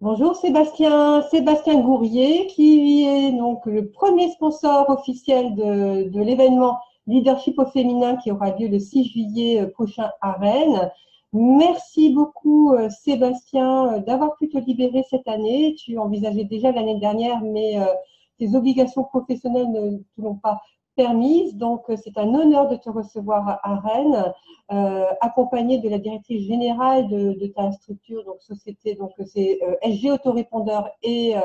Bonjour Sébastien Gourrier, qui est donc le premier sponsor officiel de l'événement Leadership au féminin qui aura lieu le 6 juillet prochain à Rennes. Merci beaucoup Sébastien d'avoir pu te libérer cette année. Tu envisageais déjà l'année dernière, mais tes obligations professionnelles ne te l'ont pas permise. Donc c'est un honneur de te recevoir à Rennes. Accompagné de la directrice générale de ta structure, donc société, donc c'est SG Autorépondeur et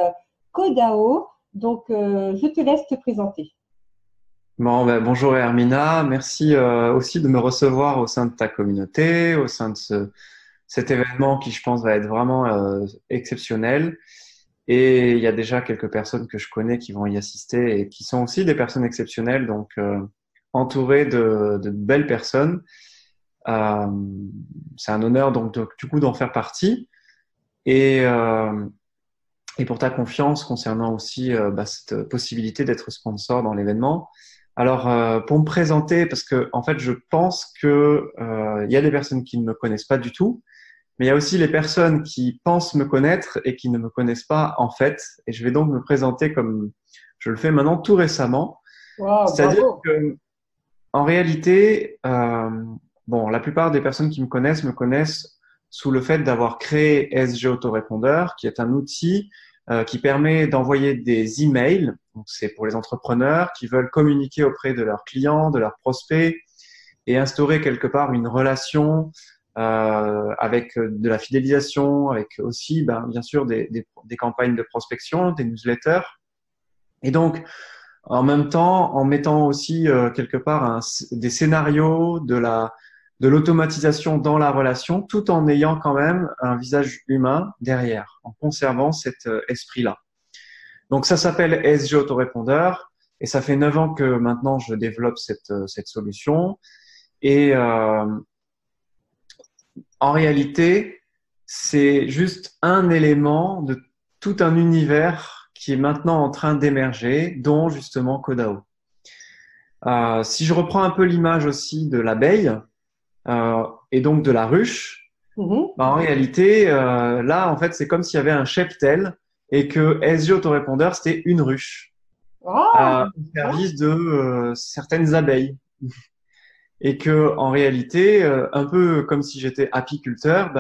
Codao. Donc, je te laisse te présenter. Bon, bonjour Hermina, merci aussi de me recevoir au sein de ta communauté, au sein de cet événement qui, je pense, va être vraiment exceptionnel. Et il y a déjà quelques personnes que je connais qui vont y assister et qui sont aussi des personnes exceptionnelles, donc entourées de belles personnes. C'est un honneur donc du coup d'en faire partie et pour ta confiance concernant aussi cette possibilité d'être sponsor dans l'événement. Alors pour me présenter, parce que en fait je pense que il y a des personnes qui ne me connaissent pas du tout, mais il y a aussi les personnes qui pensent me connaître et qui ne me connaissent pas en fait, et je vais donc me présenter comme je le fais maintenant tout récemment. Wow, C'est-à-dire bravo. que en réalité bon, la plupart des personnes qui me connaissent sous le fait d'avoir créé SG Autorépondeur, qui est un outil qui permet d'envoyer des emails. Donc, c'est pour les entrepreneurs qui veulent communiquer auprès de leurs clients, de leurs prospects et instaurer quelque part une relation avec de la fidélisation, avec aussi, bien sûr, des campagnes de prospection, des newsletters. Et donc, en même temps, en mettant aussi quelque part des scénarios de l'automatisation dans la relation, tout en ayant quand même un visage humain derrière, en conservant cet esprit-là. Donc ça s'appelle SG Autorépondeur et ça fait 9 ans que maintenant je développe cette solution. Et en réalité, c'est juste un élément de tout un univers qui est maintenant en train d'émerger, dont justement Codao. Si je reprends un peu l'image aussi de l'abeille, et donc de la ruche, en réalité, là, en fait, c'est comme s'il y avait un cheptel et que SG Autorépondeur, c'était une ruche Oh, au service de certaines abeilles. Et que, en réalité, un peu comme si j'étais apiculteur,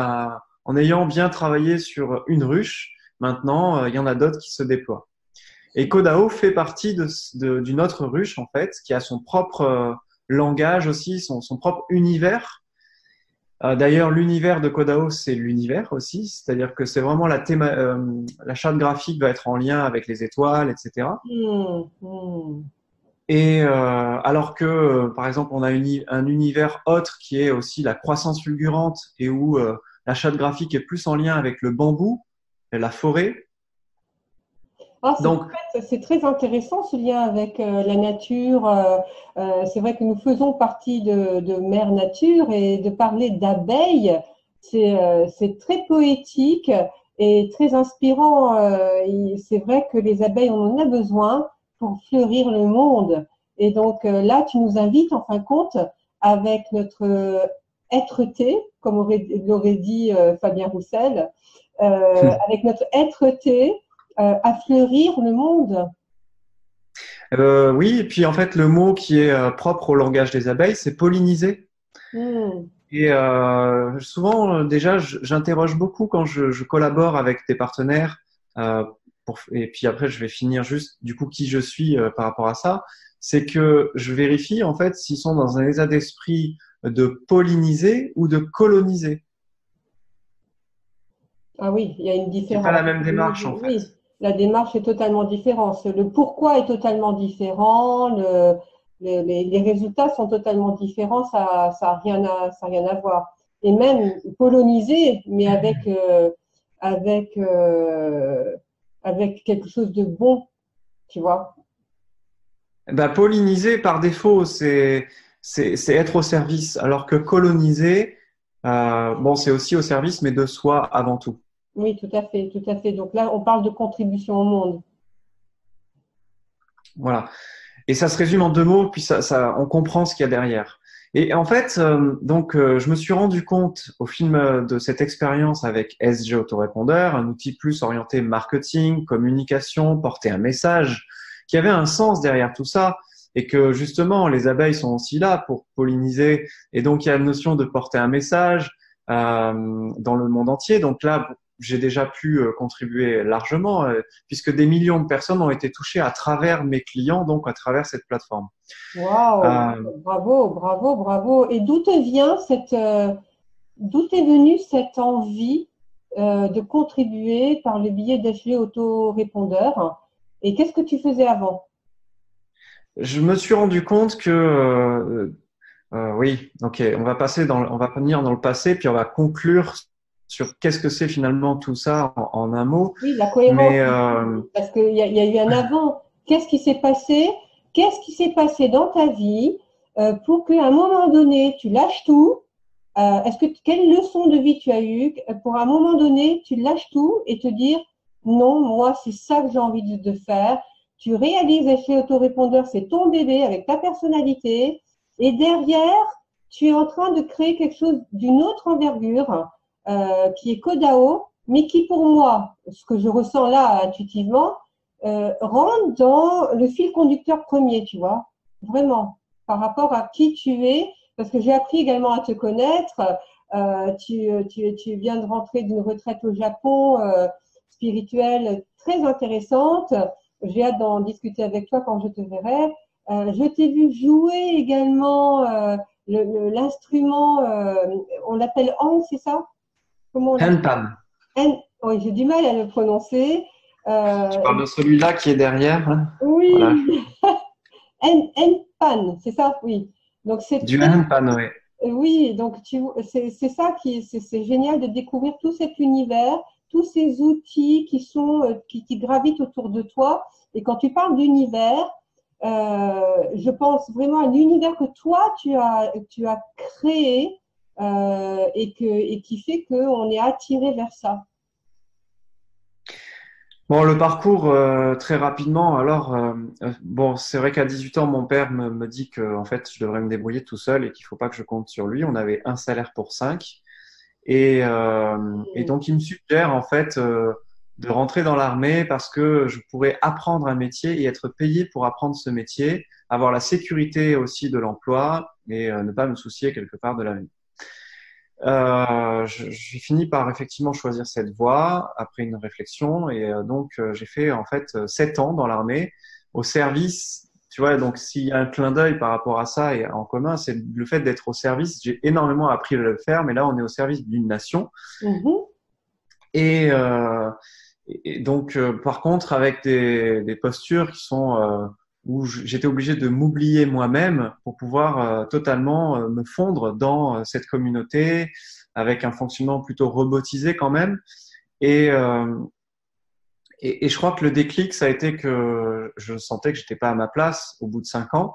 en ayant bien travaillé sur une ruche, maintenant, il y en a d'autres qui se déploient. Et Codao fait partie d'une autre ruche, en fait, qui a son propre langage aussi, son propre univers. D'ailleurs, l'univers de Codao, c'est l'univers aussi, c'est-à-dire que c'est vraiment la charte graphique va être en lien avec les étoiles, etc. Et alors que, par exemple, on a un univers autre qui est aussi la croissance fulgurante et où la charte graphique est plus en lien avec le bambou, et la forêt. ah, Donc, c'est très intéressant ce lien avec la nature. C'est vrai que nous faisons partie de Mère Nature et de parler d'abeilles, c'est très poétique et très inspirant. C'est vrai que les abeilles, on en a besoin pour fleurir le monde. Et donc là, tu nous invites en fin de compte avec notre être-té, comme l'aurait dit Fabien Roussel, avec notre être-té à fleurir le monde. oui, et puis en fait, le mot qui est propre au langage des abeilles, c'est polliniser. Et souvent, déjà, j'interroge beaucoup quand je collabore avec des partenaires. Et puis après, je vais finir juste du coup qui je suis par rapport à ça. C'est que je vérifie en fait s'ils sont dans un état d'esprit de polliniser ou de coloniser. Ah oui, il y a une C'est pas la différence. même démarche en fait. Oui, la démarche est totalement différente. Le pourquoi est totalement différent. Les résultats sont totalement différents. Ça a rien à voir. Et même coloniser, mais avec, euh, avec quelque chose de bon, tu vois. Polliniser par défaut, c'est être au service, alors que coloniser, bon, c'est aussi au service, mais de soi avant tout. Oui, tout à fait, tout à fait. Donc là, on parle de contribution au monde. Voilà. Et ça se résume en deux mots, puis on comprend ce qu'il y a derrière. Et en fait, je me suis rendu compte au film de cette expérience avec SG Autorépondeur, un outil plus orienté marketing, communication, porter un message, qui avait un sens derrière tout ça, et que justement les abeilles sont aussi là pour polliniser, et donc il y a la notion de porter un message dans le monde entier. Donc là, j'ai déjà pu contribuer largement, puisque des millions de personnes ont été touchées à travers mes clients, donc à travers cette plateforme. Waouh, Euh, bravo, bravo, bravo. Et d'où t'est venue cette envie de contribuer par le biais d'HG Autorépondeur? Et qu'est-ce que tu faisais avant? Je me suis rendu compte que oui, ok, on va venir dans le passé, puis on va conclure sur qu'est-ce que c'est finalement tout ça en un mot. Oui, la cohérence, Mais parce qu'il y a eu un avant. Qu'est-ce qui s'est passé? Qu'est-ce qui s'est passé dans ta vie pour qu'à un moment donné, tu lâches tout? Quelle leçon de vie tu as eue pour à un moment donné, tu lâches tout et te dire non, moi, c'est ça que j'ai envie de faire. Tu réalises l'effet autorépondeur, c'est ton bébé avec ta personnalité. Et derrière, tu es en train de créer quelque chose d'une autre envergure qui est Kodao, mais qui pour moi, ce que je ressens là intuitivement, rentre dans le fil conducteur premier, tu vois, vraiment, par rapport à qui tu es, parce que j'ai appris également à te connaître. Tu viens de rentrer d'une retraite au Japon spirituelle très intéressante. J'ai hâte d'en discuter avec toi quand je te verrai. Je t'ai vu jouer également l'instrument, on l'appelle Hang, c'est ça? Comment on l'appelle? Henpan, Oui, j'ai du mal à le prononcer. tu Euh, parles de celui-là qui est derrière, hein. Voilà, oui, Pan, c'est ça? Oui. Donc c'est du très, Henpan, oui. oui, donc c'est ça c'est génial de découvrir tout cet univers, tous ces outils qui gravitent autour de toi. Et quand tu parles d'univers, je pense vraiment à l'univers que toi tu as créé et qui fait qu'on est attiré vers ça. Bon, le parcours, très rapidement. Alors, bon, c'est vrai qu'à 18 ans, mon père me dit que, en fait, je devrais me débrouiller tout seul et qu'il faut pas que je compte sur lui. On avait un salaire pour cinq. Et donc, il me suggère, en fait, de rentrer dans l'armée parce que je pourrais apprendre un métier et être payé pour apprendre ce métier, avoir la sécurité aussi de l'emploi et ne pas me soucier quelque part de la vie. J'ai fini par effectivement choisir cette voie après une réflexion et j'ai fait en fait 7 ans dans l'armée au service. Tu vois, donc s'il y a un clin d'œil par rapport à ça et en commun, c'est le fait d'être au service. J'ai énormément appris à le faire, mais là on est au service d'une nation Mhm. et, par contre avec des postures qui sont où j'étais obligé de m'oublier moi-même pour pouvoir totalement me fondre dans cette communauté avec un fonctionnement plutôt robotisé quand même. Et, euh, et je crois que le déclic, ça a été que je sentais que j'étais pas à ma place au bout de 5 ans.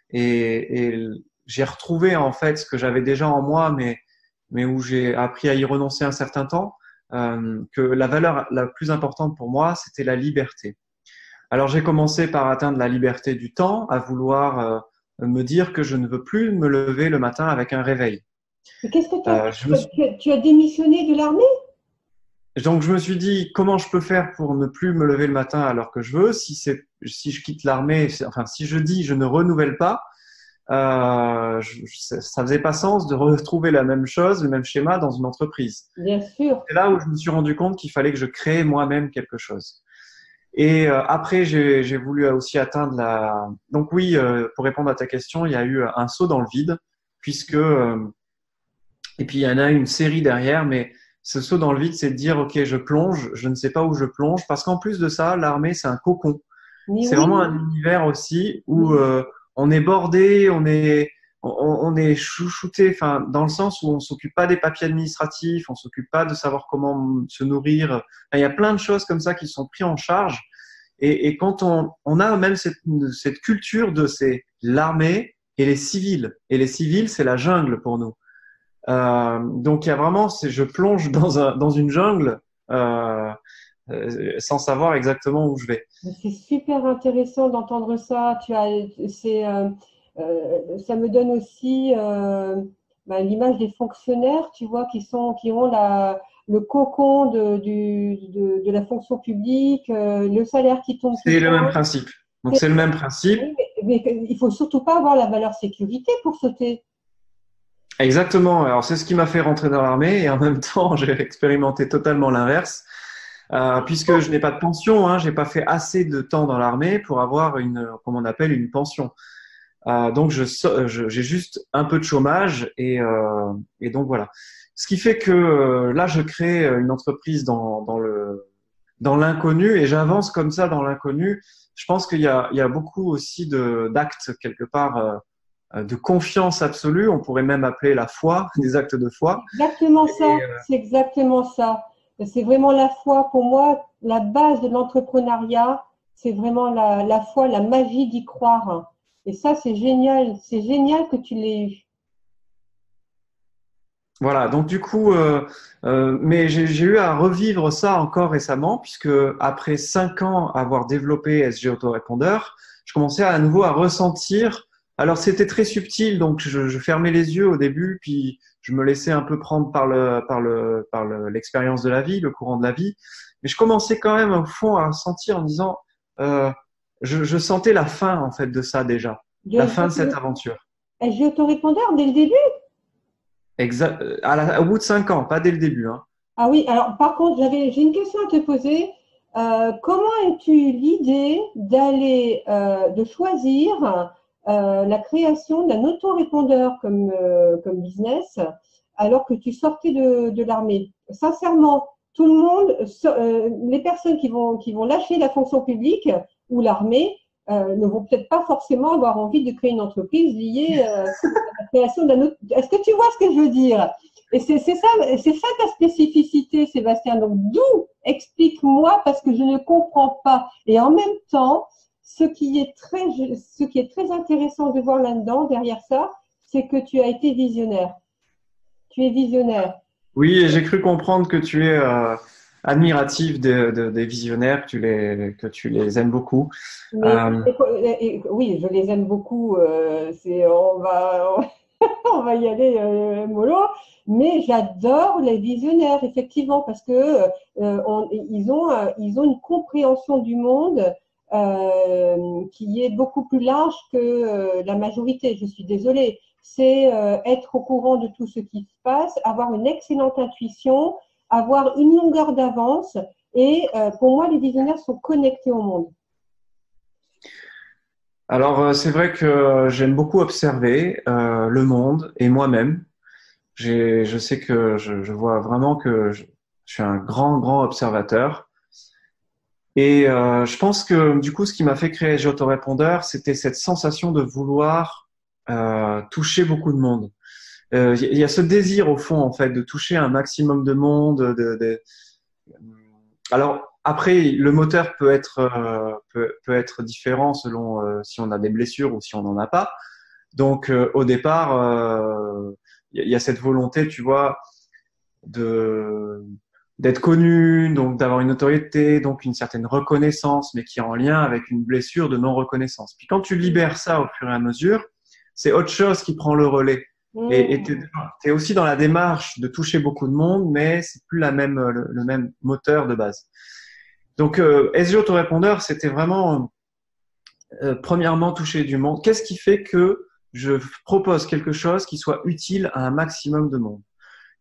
Et j'ai retrouvé en fait ce que j'avais déjà en moi, mais où j'ai appris à y renoncer un certain temps, que la valeur la plus importante pour moi, c'était la liberté. Alors j'ai commencé par atteindre la liberté du temps, à vouloir me dire que je ne veux plus me lever le matin avec un réveil. Et qu'est-ce que Je me suis tu as démissionné de l'armée? Donc, je me suis dit, comment je peux faire pour ne plus me lever le matin alors que je veux? Si je quitte l'armée, enfin, si je dis je ne renouvelle pas, ça faisait pas sens de retrouver la même chose, le même schéma dans une entreprise. Bien sûr. C'est là où je me suis rendu compte qu'il fallait que je crée moi-même quelque chose. Et après, j'ai voulu aussi atteindre la. Donc oui, pour répondre à ta question, il y a eu un saut dans le vide, puisque et puis il y en a une série derrière, mais ce saut dans le vide, c'est de dire, OK, je plonge, je ne sais pas où je plonge, parce qu'en plus de ça, l'armée, c'est un cocon. Mais C'est oui, vraiment un univers aussi où mais on est bordé, on est chouchouté, enfin, dans le sens où on s'occupe pas des papiers administratifs, on s'occupe pas de savoir comment se nourrir. Enfin, il y a plein de choses comme ça qui sont prises en charge. Et quand on a même cette culture de c'est l'armée et les civils. Et les civils, c'est la jungle pour nous. Donc il y a vraiment, je plonge dans une jungle sans savoir exactement où je vais. c'est super intéressant d'entendre ça. C'est Ça me donne aussi l'image des fonctionnaires, tu vois, qui ont le cocon de la fonction publique, le salaire qui tombe tout C'est le le même temps. principe. Donc, c'est le même principe. Oui, mais il faut surtout pas avoir la valeur sécurité pour sauter. Exactement. Alors, c'est ce qui m'a fait rentrer dans l'armée et en même temps, j'ai expérimenté totalement l'inverse. Puisque je n'ai pas de pension, hein, j'ai pas fait assez de temps dans l'armée pour avoir comme on appelle, une pension. Donc, j'ai juste un peu de chômage et donc voilà. Ce qui fait que là, je crée une entreprise dans l'inconnu et j'avance comme ça dans l'inconnu. Je pense qu'il y a beaucoup aussi d'actes quelque part de confiance absolue. On pourrait même appeler la foi, des actes de foi. Exactement Et, ça, c'est exactement ça. C'est vraiment la foi. Pour moi, la base de l'entrepreneuriat, c'est vraiment la foi, la magie d'y croire. Et ça, c'est génial. C'est génial que tu l'aies eu. Voilà, donc du coup, mais j'ai eu à revivre ça encore récemment, puisque après 5 ans avoir développé SG Autorépondeur, je commençais à nouveau à ressentir. Alors c'était très subtil, donc je fermais les yeux au début, puis je me laissais un peu prendre par l'expérience de la vie, le courant de la vie, mais je commençais quand même au fond à sentir en disant, euh, je sentais la fin en fait de ça déjà, la fin de cette aventure. J'ai autorépondeur dès le début. Exact. Au bout de 5 ans, pas dès le début, hein. Ah oui, alors par contre, j'ai une question à te poser. Comment as-tu l'idée de choisir la création d'un autorépondeur comme business alors que tu sortais de l'armée? Sincèrement, tout le monde, les personnes qui vont lâcher la fonction publique ou l'armée ne vont peut-être pas forcément avoir envie de créer une entreprise liée à la création d'un autre. Est-ce que tu vois ce que je veux dire? Et c'est ça ta spécificité, Sébastien. Donc, d'où explique-moi parce que je ne comprends pas. Et en même temps, ce qui est très intéressant de voir là-dedans, derrière ça, c'est que tu as été visionnaire. Tu es visionnaire. Oui, et j'ai cru comprendre que tu es admiratif des visionnaires, que tu les aimes beaucoup. Mais, oui, je les aime beaucoup. On va y aller mollo. Mais j'adore les visionnaires, effectivement, parce que ils ont une compréhension du monde qui est beaucoup plus large que la majorité. Je suis désolée. C'est être au courant de tout ce qui se passe, avoir une excellente intuition, avoir une longueur d'avance. Et pour moi, les visionnaires sont connectés au monde. Alors, c'est vrai que j'aime beaucoup observer le monde et moi-même. Je sais que je vois vraiment que je suis un grand observateur. Et je pense que du coup, ce qui m'a fait créer Autorépondeur, c'était cette sensation de vouloir toucher beaucoup de monde. Il y a ce désir au fond, en fait, de toucher un maximum de monde. Alors après, le moteur peut être différent selon si on a des blessures ou si on n'en a pas. Donc au départ, il y a cette volonté, tu vois, d'être connu, donc d'avoir une notoriété, donc une certaine reconnaissance, mais qui est en lien avec une blessure de non-reconnaissance. Puis quand tu libères ça au fur et à mesure, c'est autre chose qui prend le relais. Et t'es aussi dans la démarche de toucher beaucoup de monde, mais c'est plus le même moteur de base. Donc SG Autorépondeur, c'était vraiment premièrement toucher du monde. Qu'est-ce qui fait que je propose quelque chose qui soit utile à un maximum de monde?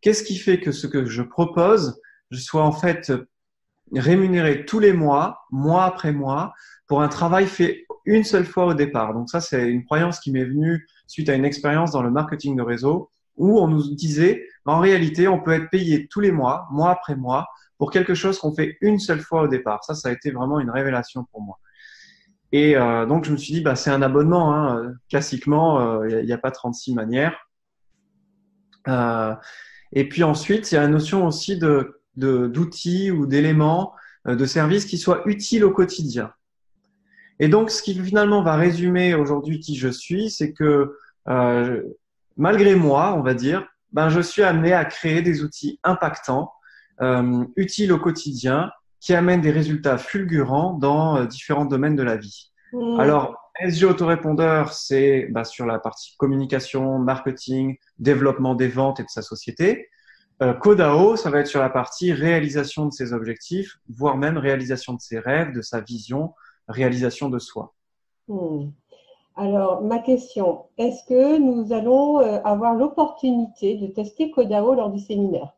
Qu'est-ce qui fait que ce que je propose, je sois en fait rémunéré tous les mois, mois après mois, pour un travail fait une seule fois au départ. Donc ça, c'est une croyance qui m'est venue suite à une expérience dans le marketing de réseau où on nous disait, en réalité, on peut être payé tous les mois, mois après mois, pour quelque chose qu'on fait une seule fois au départ. Ça a été vraiment une révélation pour moi. Et donc, je me suis dit, bah, c'est un abonnement. Hein. Classiquement, il n'y a pas 36 manières. Et puis ensuite, il y a la notion aussi d'outils ou d'éléments, de services qui soient utiles au quotidien. Et donc, ce qui finalement va résumer aujourd'hui qui je suis, c'est que malgré moi, on va dire, ben, je suis amené à créer des outils impactants, utiles au quotidien, qui amènent des résultats fulgurants dans différents domaines de la vie. Alors, SG Autorépondeur, c'est sur la partie communication, marketing, développement des ventes et de sa société. Codao, ça va être sur la partie réalisation de ses objectifs, voire même réalisation de ses rêves, de sa vision, réalisation de soi. Alors, ma question, est-ce que nous allons avoir l'opportunité de tester Codao lors du séminaire?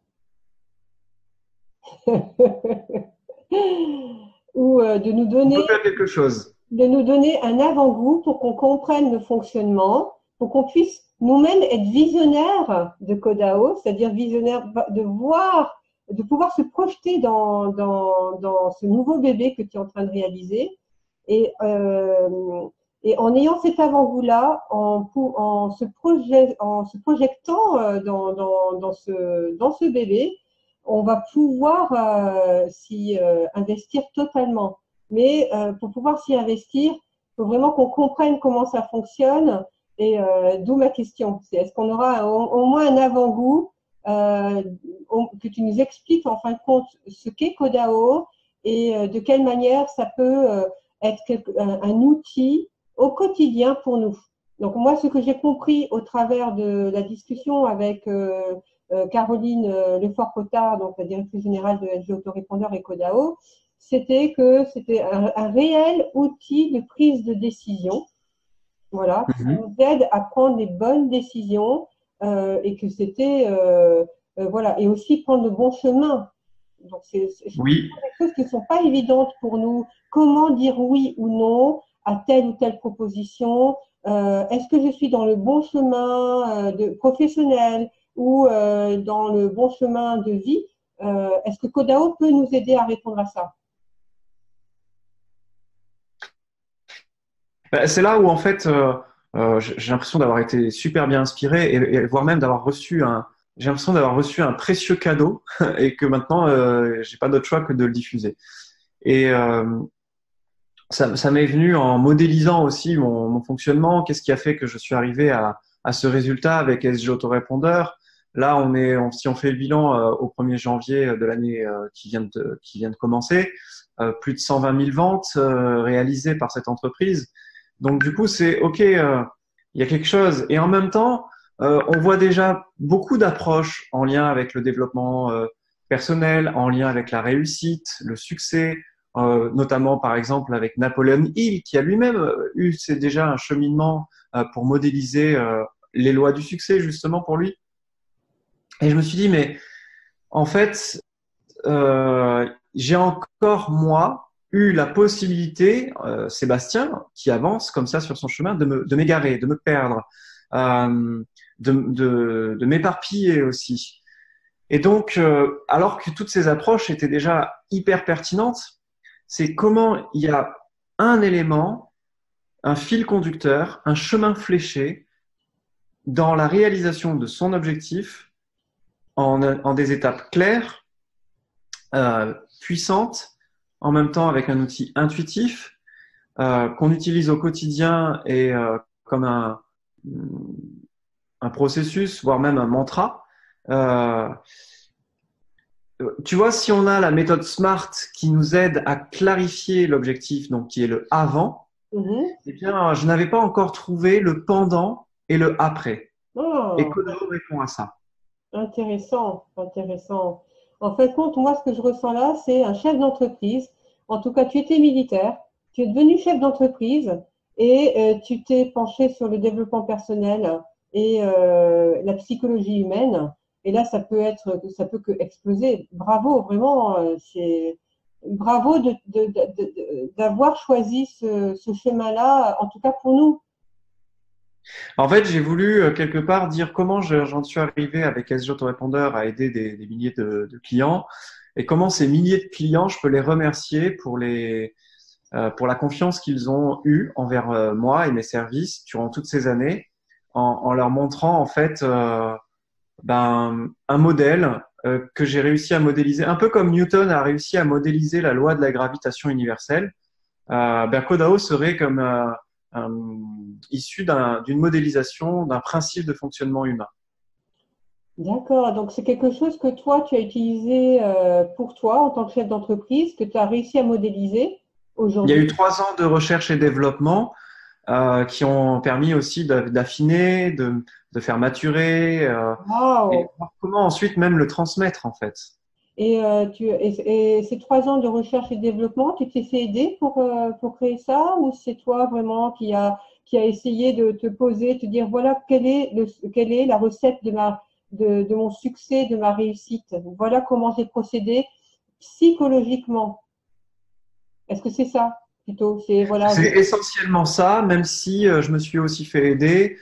Ou de nous donner… On peut faire quelque chose. De nous donner un avant-goût pour qu'on comprenne le fonctionnement, pour qu'on puisse nous-mêmes être visionnaires de Codao, c'est-à-dire visionnaires de voir, de pouvoir se projeter dans ce nouveau bébé que tu es en train de réaliser. Et en ayant cet avant-goût-là, en se projetant dans ce bébé, on va pouvoir s'y investir totalement. Mais pour pouvoir s'y investir, il faut vraiment qu'on comprenne comment ça fonctionne. Et d'où ma question, c'est est-ce qu'on aura au moins un avant-goût, que tu nous expliques en fin de compte ce qu'est Codao et de quelle manière ça peut être un outil au quotidien pour nous. Donc moi, ce que j'ai compris au travers de la discussion avec Caroline Lefort-Potard, donc la directrice générale de SG Autorépondeur et Codao, c'était que c'était un réel outil de prise de décision, voilà, qui nous aide à prendre les bonnes décisions et que c'était, voilà, et aussi prendre le bon chemin. Donc, c'est des choses qui ne sont pas évidentes pour nous. Comment dire oui ou non à telle ou telle proposition? Est-ce que je suis dans le bon chemin professionnel ou dans le bon chemin de vie? Est-ce que Codao peut nous aider à répondre à ça? C'est là où en fait j'ai l'impression d'avoir été super bien inspiré et voire même d'avoir reçu j'ai l'impression d'avoir reçu un précieux cadeau et que maintenant j'ai pas d'autre choix que de le diffuser. Et ça m'est venu en modélisant aussi mon fonctionnement. Qu'est-ce qui a fait que je suis arrivé à ce résultat avec SG Autorépondeur? Là, si on fait le bilan au 1er janvier de l'année qui vient de commencer, plus de 120 000 ventes réalisées par cette entreprise. Donc du coup, c'est OK, il y a quelque chose. Et en même temps, on voit déjà beaucoup d'approches en lien avec le développement personnel, en lien avec la réussite, le succès, notamment par exemple avec Napoleon Hill, qui a lui-même c'est déjà un cheminement pour modéliser les lois du succès justement pour lui. Et je me suis dit, mais en fait, j'ai encore moi eu la possibilité, Sébastien, qui avance comme ça sur son chemin, de m'égarer, de me perdre, de m'éparpiller aussi. Et donc, alors que toutes ces approches étaient déjà hyper pertinentes, c'est comment il y a un élément, un fil conducteur, un chemin fléché dans la réalisation de son objectif en des étapes claires, puissantes, en même temps avec un outil intuitif qu'on utilise au quotidien et comme un processus, voire même un mantra. Tu vois, si on a la méthode SMART qui nous aide à clarifier l'objectif, donc qui est le avant, eh bien, je n'avais pas encore trouvé le pendant et le après. Et Codao répond à ça. Intéressant, intéressant. En fait, compte, moi, ce que je ressens là, c'est un chef d'entreprise. En tout cas, tu étais militaire, tu es devenu chef d'entreprise et tu t'es penché sur le développement personnel et la psychologie humaine. Et là, ça peut que exploser. Bravo, vraiment, c'est bravo d'avoir choisi ce chemin-là, en tout cas pour nous. En fait, j'ai voulu quelque part dire comment j'en suis arrivé avec SG Autorépondeur à aider des milliers de clients et comment ces milliers de clients, je peux les remercier pour la confiance qu'ils ont eue envers moi et mes services durant toutes ces années en leur montrant en fait un modèle que j'ai réussi à modéliser, un peu comme Newton a réussi à modéliser la loi de la gravitation universelle. Codao serait comme issu d'une modélisation d'un principe de fonctionnement humain. D'accord, donc c'est quelque chose que toi, tu as utilisé pour toi en tant que chef d'entreprise, que tu as réussi à modéliser aujourd'hui. Il y a eu 3 ans de recherche et développement qui ont permis aussi d'affiner, de faire maturer et Wow. voir comment ensuite même le transmettre en fait. Et ces 3 ans de recherche et développement, tu t'es fait aider pour créer ça ou c'est toi vraiment qui a essayé de te poser, te dire voilà quelle est la recette de mon succès, de ma réussite. Voilà comment j'ai procédé psychologiquement. Est-ce que c'est ça plutôt? C'est voilà. C'est essentiellement ça, même si je me suis aussi fait aider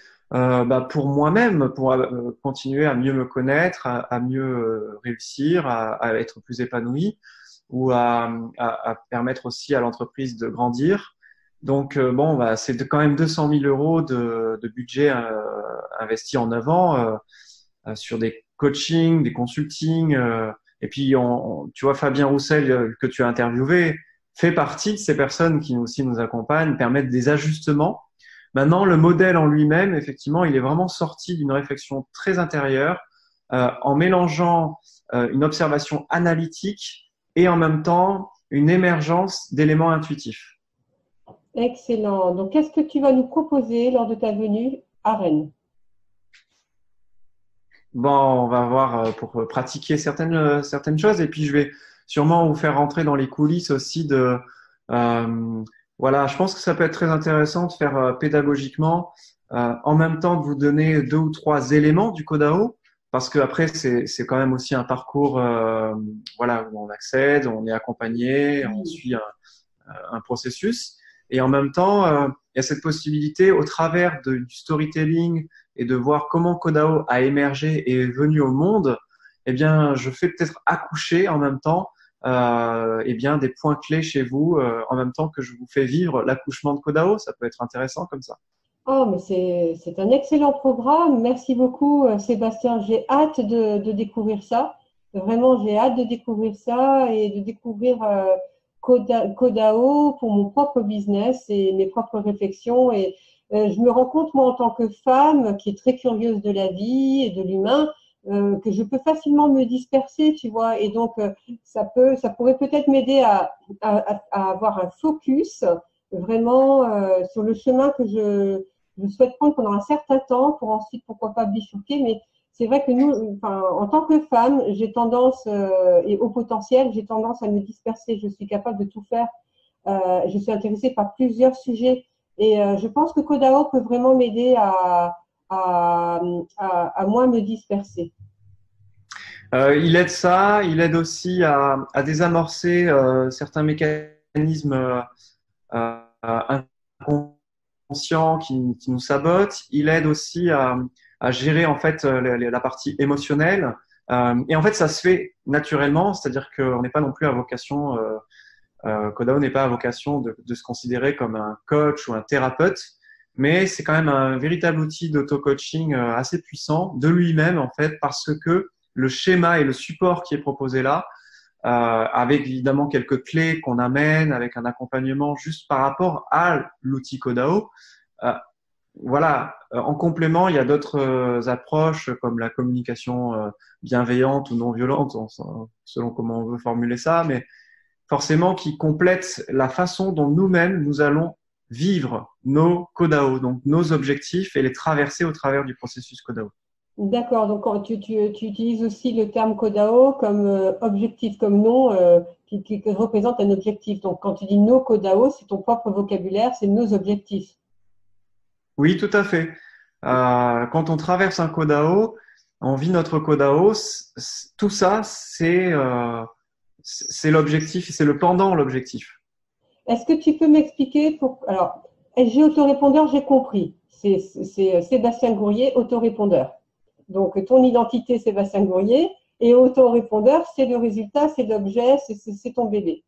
pour moi-même, pour continuer à mieux me connaître, à mieux réussir, à être plus épanoui ou à permettre aussi à l'entreprise de grandir. Donc bon, bah, c'est quand même 200 000 euros de budget investi en 9 ans sur des coachings, des consultings. Et puis, tu vois, Fabien Roussel, que tu as interviewé, fait partie de ces personnes qui aussi nous accompagnent, permettent des ajustements. Maintenant, le modèle en lui-même, effectivement, il est vraiment sorti d'une réflexion très intérieure, en mélangeant une observation analytique et en même temps une émergence d'éléments intuitifs. Excellent. Donc, qu'est-ce que tu vas nous proposer lors de ta venue à Rennes? Bon, on va voir pour pratiquer certaines choses et puis je vais sûrement vous faire rentrer dans les coulisses aussi euh, voilà, je pense que ça peut être très intéressant de faire pédagogiquement en même temps de vous donner 2 ou 3 éléments du Codao parce que après c'est quand même aussi un parcours voilà où on accède, on est accompagné, on Oui. suit un processus. Et en même temps, il y a cette possibilité au travers du storytelling et de voir comment Codao a émergé et est venu au monde, eh bien, je fais peut-être accoucher en même temps eh bien, des points clés chez vous en même temps que je vous fais vivre l'accouchement de Codao. Ça peut être intéressant comme ça. Oh, mais c'est un excellent programme. Merci beaucoup, Sébastien. J'ai hâte de découvrir ça. Vraiment, j'ai hâte de découvrir ça et de découvrir Codao pour mon propre business et mes propres réflexions. Et je me rends compte, moi, en tant que femme qui est très curieuse de la vie et de l'humain, que je peux facilement me disperser, tu vois. Et donc, ça pourrait peut-être m'aider à avoir un focus vraiment sur le chemin que je souhaite prendre pendant un certain temps pour ensuite, pourquoi pas, bifurquer. Mais c'est vrai que nous, enfin, en tant que femme, j'ai tendance, et au potentiel, j'ai tendance à me disperser. Je suis capable de tout faire. Je suis intéressée par plusieurs sujets. Et je pense que Kodao peut vraiment m'aider à, à moins me disperser. Il aide ça, il aide aussi à désamorcer certains mécanismes inconscients qui nous sabotent. Il aide aussi à gérer en fait la partie émotionnelle. Et en fait, ça se fait naturellement, c'est-à-dire qu'on n'est pas non plus à vocation, Kodao n'est pas à vocation de se considérer comme un coach ou un thérapeute, mais c'est quand même un véritable outil d'auto-coaching assez puissant de lui-même en fait, parce que le schéma et le support qui est proposé là, avec évidemment quelques clés qu'on amène, avec un accompagnement juste par rapport à l'outil Kodao. Euh, voilà, en complément, il y a d'autres approches comme la communication bienveillante ou non violente, selon comment on veut formuler ça, mais forcément qui complètent la façon dont nous-mêmes nous allons vivre nos Kodao, donc nos objectifs et les traverser au travers du processus Kodao. D'accord, donc quand tu utilises aussi le terme Kodao comme objectif, comme nom qui représente un objectif. Donc quand tu dis nos Kodao, c'est ton propre vocabulaire, c'est nos objectifs. Oui, tout à fait. Quand on traverse un Kodao, on vit notre Kodao, tout ça, c'est l'objectif, c'est le pendant l'objectif. Est-ce que tu peux m'expliquer pour… Alors, SG autorépondeur, j'ai compris. C'est Sébastien Gourrier, autorépondeur. Donc, ton identité, Sébastien Gourrier, et autorépondeur, c'est le résultat, c'est l'objet, c'est ton bébé.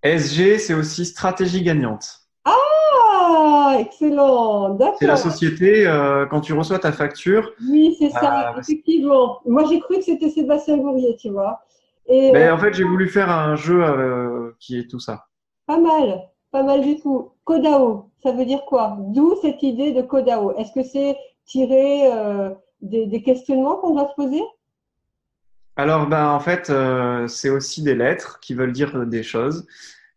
SG, c'est aussi stratégie gagnante. Ah, excellent, C'est la d'accord. société, quand tu reçois ta facture, Oui, c'est ça, euh, effectivement. Moi, j'ai cru que c'était Sébastien Gourrier, tu vois. Et ben, en fait, j'ai voulu faire un jeu qui est tout ça. pas mal du tout. Kodao, ça veut dire quoi? D'où cette idée de Kodao? Est-ce que c'est tiré des questionnements qu'on doit se poser? Alors, ben, en fait, c'est aussi des lettres qui veulent dire des choses.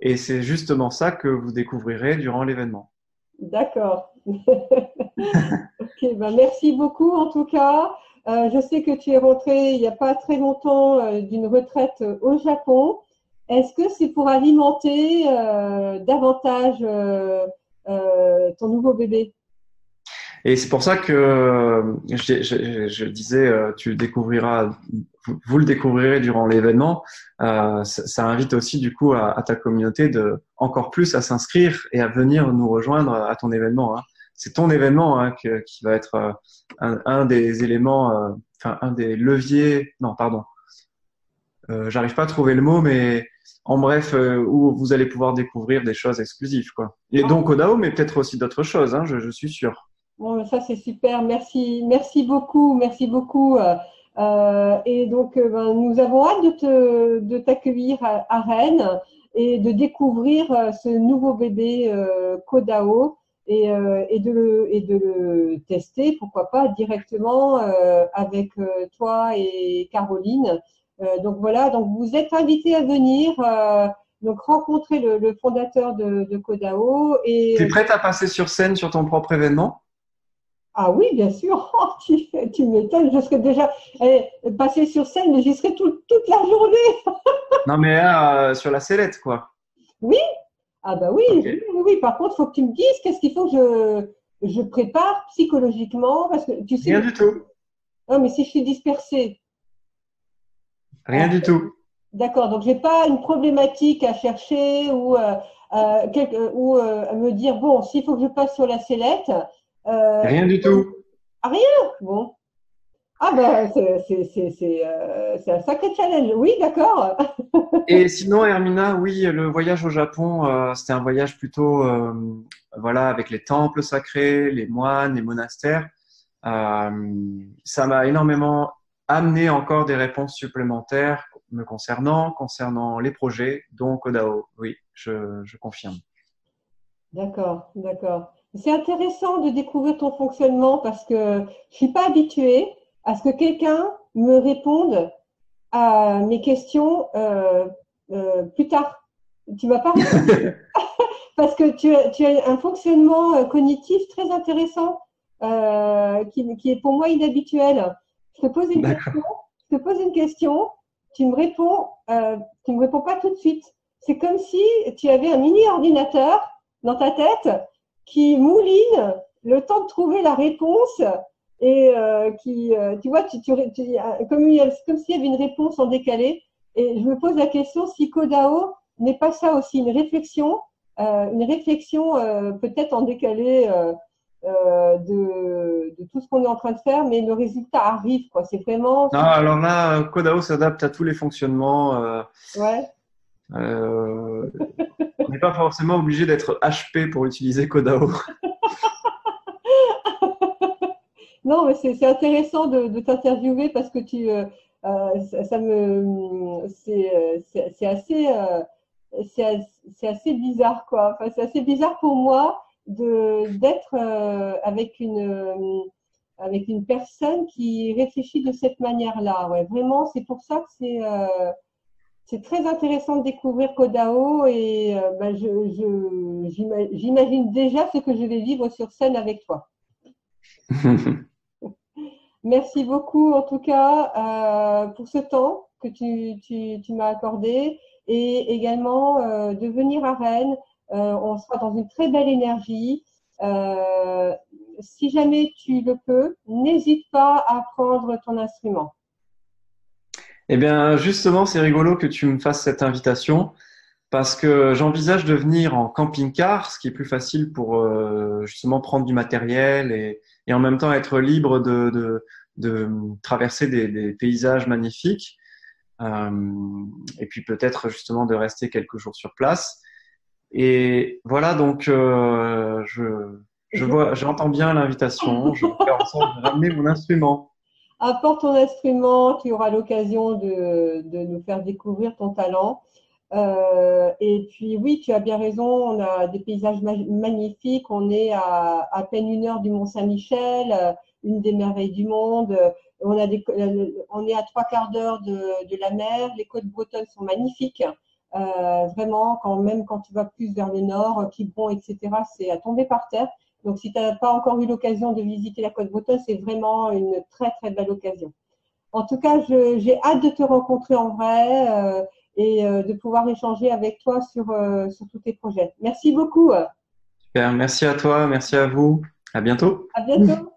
Et c'est justement ça que vous découvrirez durant l'événement. D'accord. Ok, ben merci beaucoup en tout cas. Je sais que tu es rentré il n'y a pas très longtemps d'une retraite au Japon. Est-ce que c'est pour alimenter davantage ton nouveau bébé? Et c'est pour ça que je disais, tu découvriras, vous le découvrirez durant l'événement. Ça invite aussi du coup à ta communauté de encore plus à s'inscrire et à venir nous rejoindre à ton événement, hein. C'est ton événement, hein, qui va être un des éléments, enfin un des leviers. Non, pardon. J'arrive pas à trouver le mot, mais en bref, où vous allez pouvoir découvrir des choses exclusives, quoi. Et donc Odao, mais peut-être aussi d'autres choses, hein, je suis sûr. Bon, ça c'est super. Merci, merci beaucoup, merci beaucoup. Et donc, ben, nous avons hâte de t'accueillir à Rennes et de découvrir ce nouveau bébé Kodao et de le tester, pourquoi pas directement avec toi et Caroline. Donc voilà, donc vous êtes invités à venir donc rencontrer le fondateur de Kodao T'es et prête à passer sur scène sur ton propre événement? ah oui, bien sûr. Oh, tu m'étonnes. Je serais déjà passée sur scène, mais j'y serais toute la journée. Non, mais là, sur la sellette, quoi. Oui. Ah bah oui, Ok. oui, oui, oui. Par contre, il faut que tu me dises qu'est-ce qu'il faut que je prépare psychologiquement. Parce que tu sais, Rien du tout. non, mais si je suis dispersée, Rien du tout. d'accord. Donc, j'ai pas une problématique à chercher ou à me dire, bon, s'il faut que je passe sur la sellette, Rien du tout. ah, rien. Bon. Ah ben, c'est un sacré challenge. Oui, d'accord. Et sinon, Hermina, oui, le voyage au Japon, c'était un voyage plutôt, voilà, avec les temples sacrés, les moines, les monastères. Ça m'a énormément amené encore des réponses supplémentaires me concernant les projets, dont Kodao. Oui, je confirme. D'accord, d'accord. C'est intéressant de découvrir ton fonctionnement parce que je suis pas habituée à ce que quelqu'un me réponde à mes questions plus tard. Tu vas pas répondre parce que tu as un fonctionnement cognitif très intéressant qui est pour moi inhabituel. Je te pose une D'accord. question, je te pose une question, tu me réponds pas tout de suite. C'est comme si tu avais un mini ordinateur dans ta tête qui mouline le temps de trouver la réponse et tu vois, comme s'il y avait une réponse en décalé. Et je me pose la question si Kodao n'est pas ça aussi, une réflexion peut-être en décalé de tout ce qu'on est en train de faire, mais le résultat arrive, quoi. C'est vraiment, Non, alors là, Kodao s'adapte à tous les fonctionnements. ouais. Euh, on n'est pas forcément obligé d'être HP pour utiliser Kodao. Non, mais c'est intéressant de t'interviewer parce que ça me, c'est assez bizarre, quoi. Enfin, c'est assez bizarre pour moi d'être avec une personne qui réfléchit de cette manière-là. Ouais, vraiment, c'est pour ça que c'est très intéressant de découvrir Kodao et ben, j'imagine déjà ce que je vais vivre sur scène avec toi. Merci beaucoup en tout cas pour ce temps que tu m'as accordé et également de venir à Rennes. On sera dans une très belle énergie. Si jamais tu le peux, n'hésite pas à prendre ton instrument. Eh bien, justement, c'est rigolo que tu me fasses cette invitation parce que j'envisage de venir en camping-car, ce qui est plus facile pour justement prendre du matériel et en même temps être libre de traverser des paysages magnifiques et puis peut-être justement de rester quelques jours sur place. Et voilà, donc j'entends bien l'invitation. Je vais faire en sorte de ramener mon instrument. Apporte ton instrument, tu auras l'occasion de nous faire découvrir ton talent. Et puis oui, tu as bien raison, on a des paysages magnifiques, on est à peine 1 heure du Mont-Saint-Michel, une des merveilles du monde. On est à 3/4 d'heure de la mer, les côtes bretonnes sont magnifiques. Vraiment, même quand tu vas plus vers le nord, Quiberon, etc., c'est à tomber par terre. Donc, si tu n'as pas encore eu l'occasion de visiter la Côte Bretonne, c'est vraiment une très, très belle occasion. En tout cas, j'ai hâte de te rencontrer en vrai et de pouvoir échanger avec toi sur tous tes projets. Merci beaucoup. Super, merci à toi, merci à vous. À bientôt. À bientôt.